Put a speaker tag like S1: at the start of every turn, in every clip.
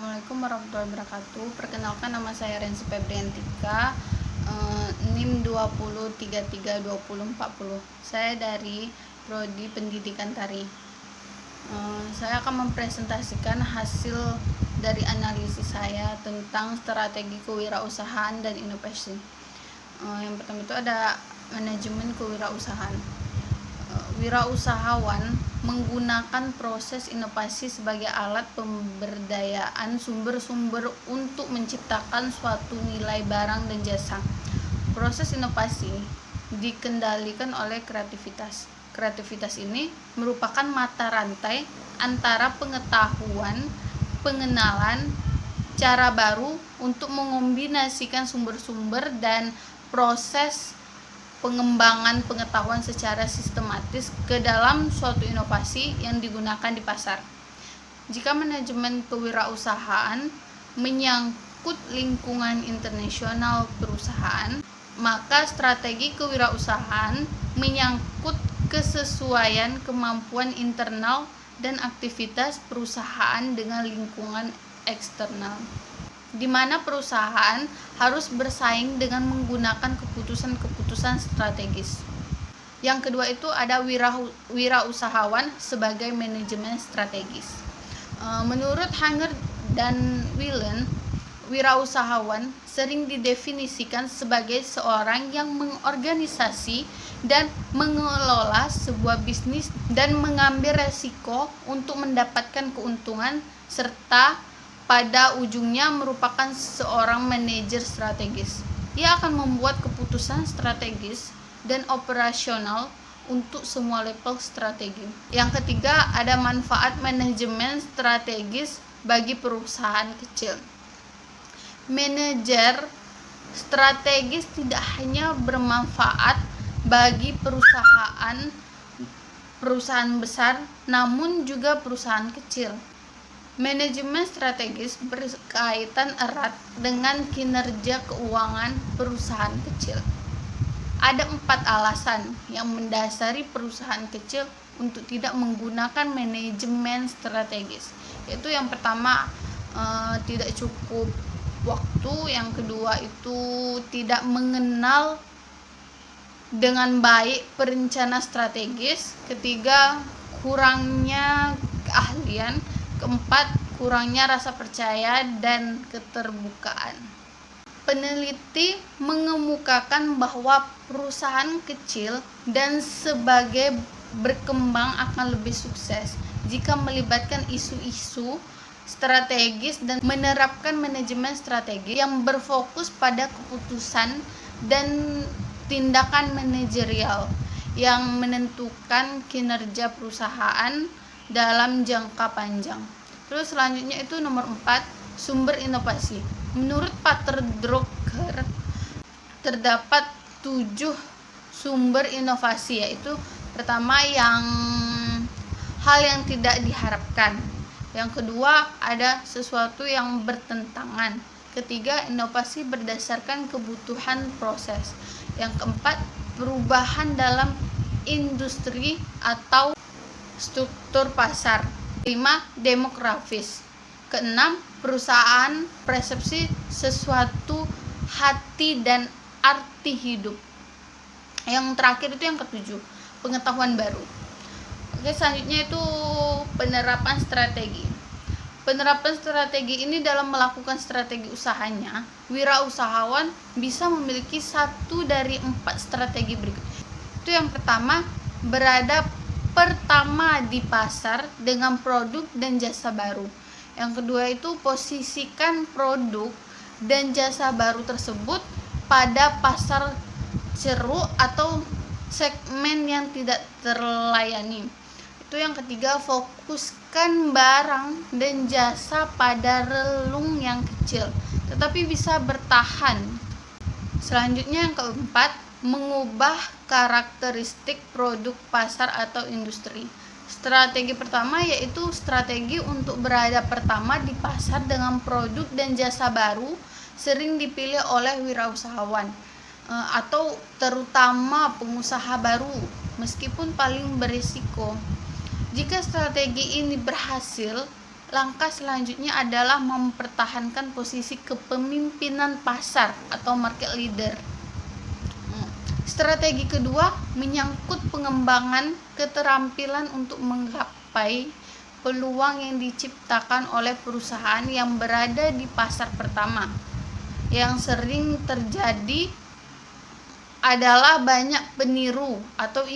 S1: Assalamualaikum warahmatullahi wabarakatuh. Perkenalkan, nama saya Rensi Febriantika, NIM 20332040. Saya dari Prodi Pendidikan Tari. Saya akan mempresentasikan hasil dari analisis saya tentang strategi kewirausahaan dan inovasi. Yang pertama itu ada manajemen kewirausahaan. Wirausahawan menggunakan proses inovasi sebagai alat pemberdayaan sumber-sumber untuk menciptakan suatu nilai barang dan jasa. Proses inovasi dikendalikan oleh kreativitas. Kreativitas ini merupakan mata rantai antara pengetahuan, pengenalan, cara baru untuk mengombinasikan sumber-sumber dan proses pengembangan pengetahuan secara sistematis ke dalam suatu inovasi yang digunakan di pasar. Jika manajemen kewirausahaan menyangkut lingkungan internasional perusahaan, maka strategi kewirausahaan menyangkut kesesuaian kemampuan internal dan aktivitas perusahaan dengan lingkungan eksternal, di mana perusahaan harus bersaing dengan menggunakan keputusan-keputusan strategis. Yang kedua itu ada wirausahawan sebagai manajemen strategis. Menurut Hanger dan Whelan, wirausahawan sering didefinisikan sebagai seorang yang mengorganisasi dan mengelola sebuah bisnis dan mengambil resiko untuk mendapatkan keuntungan, serta pada ujungnya merupakan seorang manajer strategis. Ia akan membuat keputusan strategis dan operasional untuk semua level strategi. Yang ketiga ada manfaat manajemen strategis bagi perusahaan kecil. Manajer strategis tidak hanya bermanfaat bagi perusahaan besar, namun juga perusahaan kecil. Manajemen strategis berkaitan erat dengan kinerja keuangan perusahaan kecil. Ada 4 alasan yang mendasari perusahaan kecil untuk tidak menggunakan manajemen strategis. Yaitu yang pertama, tidak cukup waktu. Yang kedua itu tidak mengenal dengan baik perencana strategis. Ketiga, kurangnya keahlian. Keempat, kurangnya rasa percaya dan keterbukaan. Peneliti mengemukakan bahwa perusahaan kecil dan sebagai berkembang akan lebih sukses jika melibatkan isu-isu strategis dan menerapkan manajemen strategi yang berfokus pada keputusan dan tindakan manajerial yang menentukan kinerja perusahaan dalam jangka panjang. Terus selanjutnya itu nomor 4, sumber inovasi. Menurut Pater Drucker, terdapat 7 sumber inovasi, yaitu pertama hal yang tidak diharapkan. Yang kedua ada sesuatu yang bertentangan. Ketiga, inovasi berdasarkan kebutuhan proses. Yang keempat, perubahan dalam industri atau struktur pasar. 5, demografis. Keenam, perusahaan persepsi sesuatu, hati dan arti hidup. Yang terakhir itu yang ketujuh, pengetahuan baru. Oke, selanjutnya itu penerapan strategi. Penerapan strategi ini dalam melakukan strategi usahanya, wirausahawan bisa memiliki 1 dari 4 strategi berikut. Itu yang pertama, berada pertama di pasar dengan produk dan jasa baru. Yang kedua itu posisikan produk dan jasa baru tersebut pada pasar ceruk atau segmen yang tidak terlayani. Itu yang ketiga, fokuskan barang dan jasa pada relung yang kecil tetapi bisa bertahan. Selanjutnya yang keempat, mengubah karakteristik produk pasar atau industri. Strategi pertama yaitu strategi untuk berada pertama di pasar dengan produk dan jasa baru sering dipilih oleh wirausahawan atau terutama pengusaha baru, meskipun paling berisiko. Jika strategi ini berhasil, Langkah selanjutnya adalah mempertahankan posisi kepemimpinan pasar atau market leader. Strategi kedua menyangkut pengembangan keterampilan untuk menggapai peluang yang diciptakan oleh perusahaan yang berada di pasar pertama. Yang sering terjadi adalah banyak peniru atau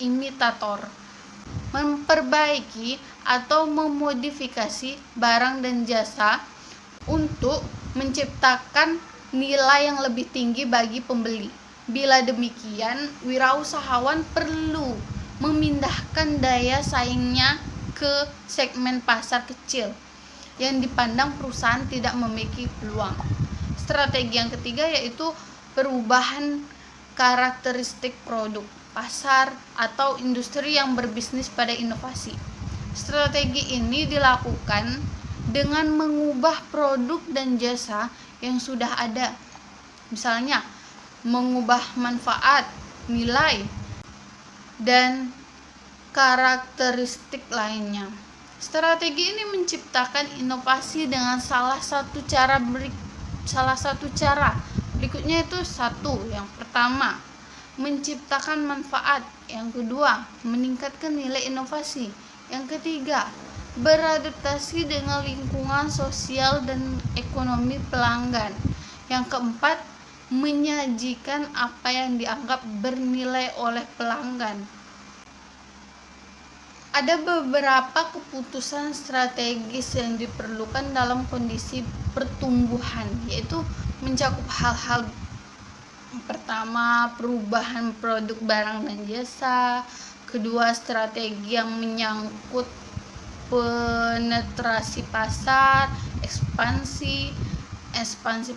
S1: imitator memperbaiki atau memodifikasi barang dan jasa untuk menciptakan nilai yang lebih tinggi bagi pembeli. Bila demikian, wirausahawan perlu memindahkan daya saingnya ke segmen pasar kecil yang dipandang perusahaan tidak memiliki peluang. Strategi yang ketiga yaitu perubahan karakteristik produk, pasar, atau industri yang berbisnis pada inovasi. Strategi ini dilakukan dengan mengubah produk dan jasa yang sudah ada. Misalnya, mengubah manfaat, nilai, dan karakteristik lainnya. Strategi ini menciptakan inovasi dengan salah satu cara berikutnya itu yang pertama, menciptakan manfaat. Yang kedua, meningkatkan nilai inovasi. Yang ketiga, beradaptasi dengan lingkungan sosial dan ekonomi pelanggan. Yang keempat, menyajikan apa yang dianggap bernilai oleh pelanggan. Ada beberapa keputusan strategis yang diperlukan dalam kondisi pertumbuhan, yaitu mencakup hal-hal pertama, perubahan produk barang dan jasa. Kedua, strategi yang menyangkut penetrasi pasar, ekspansi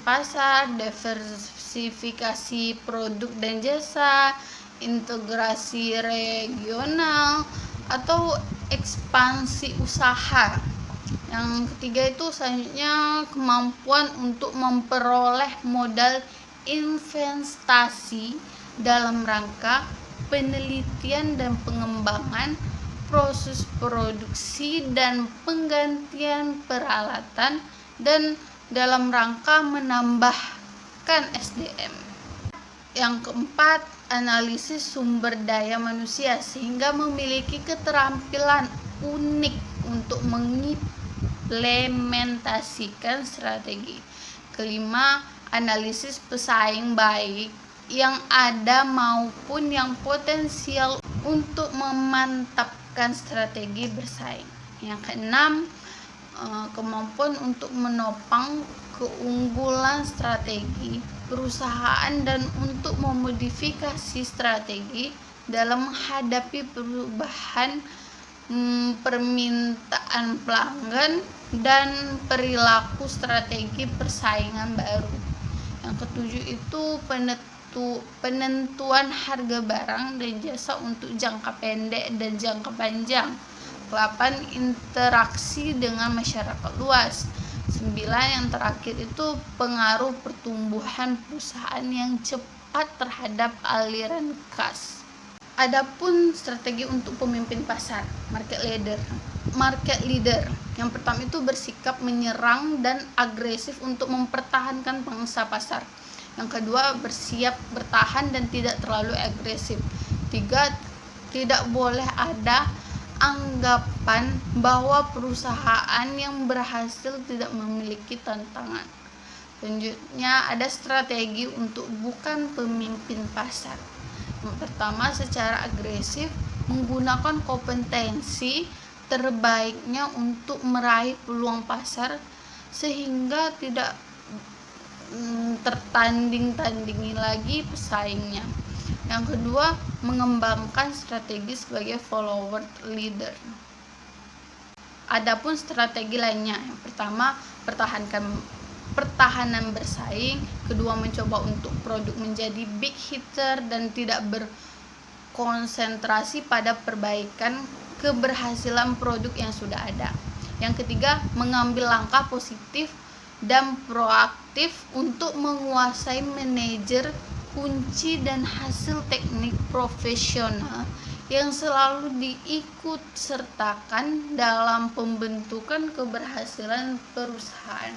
S1: pasar, diversifikasi produk dan jasa, integrasi regional, atau ekspansi usaha. Yang ketiga itu selanjutnya kemampuan untuk memperoleh modal investasi dalam rangka penelitian dan pengembangan proses produksi dan penggantian peralatan, dan dalam rangka menambahkan SDM. Yang keempat, analisis sumber daya manusia sehingga memiliki keterampilan unik untuk mengimplementasikan strategi. Kelima, analisis pesaing baik yang ada maupun yang potensial untuk memantapkan strategi bersaing. Yang keenam, kemampuan untuk menopang keunggulan strategi perusahaan dan untuk memodifikasi strategi dalam menghadapi perubahan permintaan pelanggan dan perilaku strategi persaingan baru. Yang ketujuh itu penentuan harga barang dan jasa untuk jangka pendek dan jangka panjang. 8, interaksi dengan masyarakat luas. 9, yang terakhir itu pengaruh pertumbuhan perusahaan yang cepat terhadap aliran kas. Adapun strategi untuk pemimpin pasar, market leader. Yang pertama itu bersikap menyerang dan agresif untuk mempertahankan pangsa pasar. Yang kedua, bersiap bertahan dan tidak terlalu agresif. 3, tidak boleh ada anggapan bahwa perusahaan yang berhasil tidak memiliki tantangan. Selanjutnya ada strategi untuk bukan pemimpin pasar. Yang pertama, secara agresif menggunakan kompetensi terbaiknya untuk meraih peluang pasar sehingga tidak tertanding-tandingi lagi pesaingnya. Yang kedua, mengembangkan strategi sebagai follower leader. Adapun strategi lainnya, yang pertama, pertahanan bersaing. Kedua, mencoba untuk produk menjadi big hitter dan tidak berkonsentrasi pada perbaikan keberhasilan produk yang sudah ada. Yang ketiga, mengambil langkah positif dan proaktif untuk menguasai manajer kunci dan hasil teknik profesional yang selalu diikut sertakan dalam pembentukan keberhasilan perusahaan.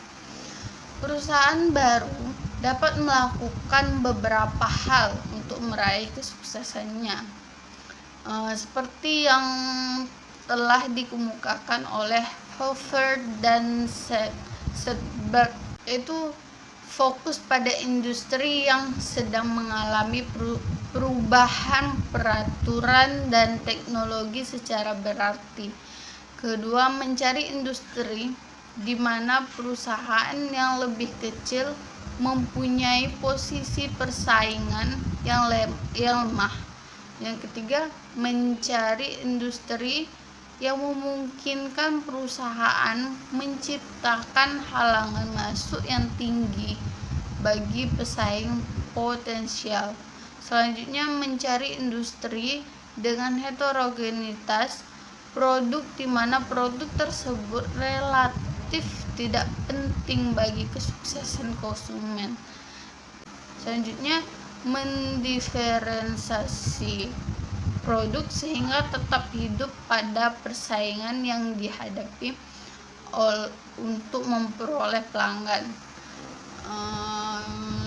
S1: Perusahaan baru dapat melakukan beberapa hal untuk meraih kesuksesannya, seperti yang telah dikemukakan oleh Hofer dan Sedberg, yaitu fokus pada industri yang sedang mengalami perubahan peraturan dan teknologi secara berarti. Kedua, mencari industri di mana perusahaan yang lebih kecil mempunyai posisi persaingan yang lemah. Yang ketiga, mencari industri yang memungkinkan perusahaan menciptakan halangan masuk yang tinggi bagi pesaing potensial. Selanjutnya, mencari industri dengan heterogenitas produk di mana produk tersebut relatif tidak penting bagi kesuksesan konsumen. Selanjutnya, mendiferensiasi produk sehingga tetap hidup pada persaingan yang dihadapi untuk memperoleh pelanggan.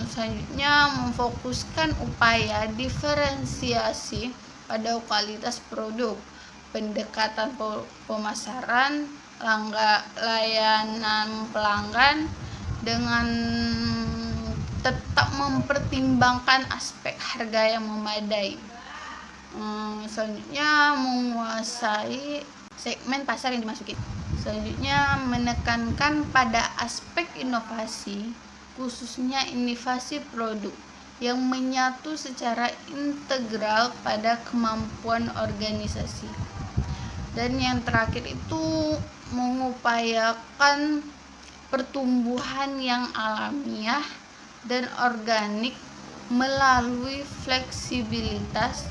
S1: Selanjutnya, memfokuskan upaya diferensiasi pada kualitas produk, pendekatan pemasaran, layanan pelanggan dengan tetap mempertimbangkan aspek harga yang memadai. Selanjutnya, menguasai segmen pasar yang dimasuki. Selanjutnya, menekankan pada aspek inovasi, khususnya inovasi produk yang menyatu secara integral pada kemampuan organisasi. Dan yang terakhir itu mengupayakan pertumbuhan yang alamiah dan organik melalui fleksibilitas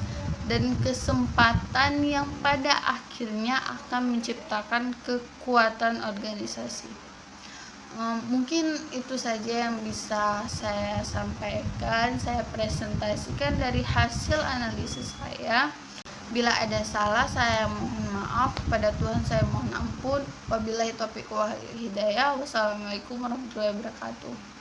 S1: dan kesempatan yang pada akhirnya akan menciptakan kekuatan organisasi. Mungkin itu saja yang bisa saya sampaikan, saya presentasikan dari hasil analisis saya. Bila ada salah, saya mohon maaf. Kepada Tuhan saya mohon ampun. Wabillahi taufiq wal hidayah. Wassalamualaikum warahmatullahi wabarakatuh.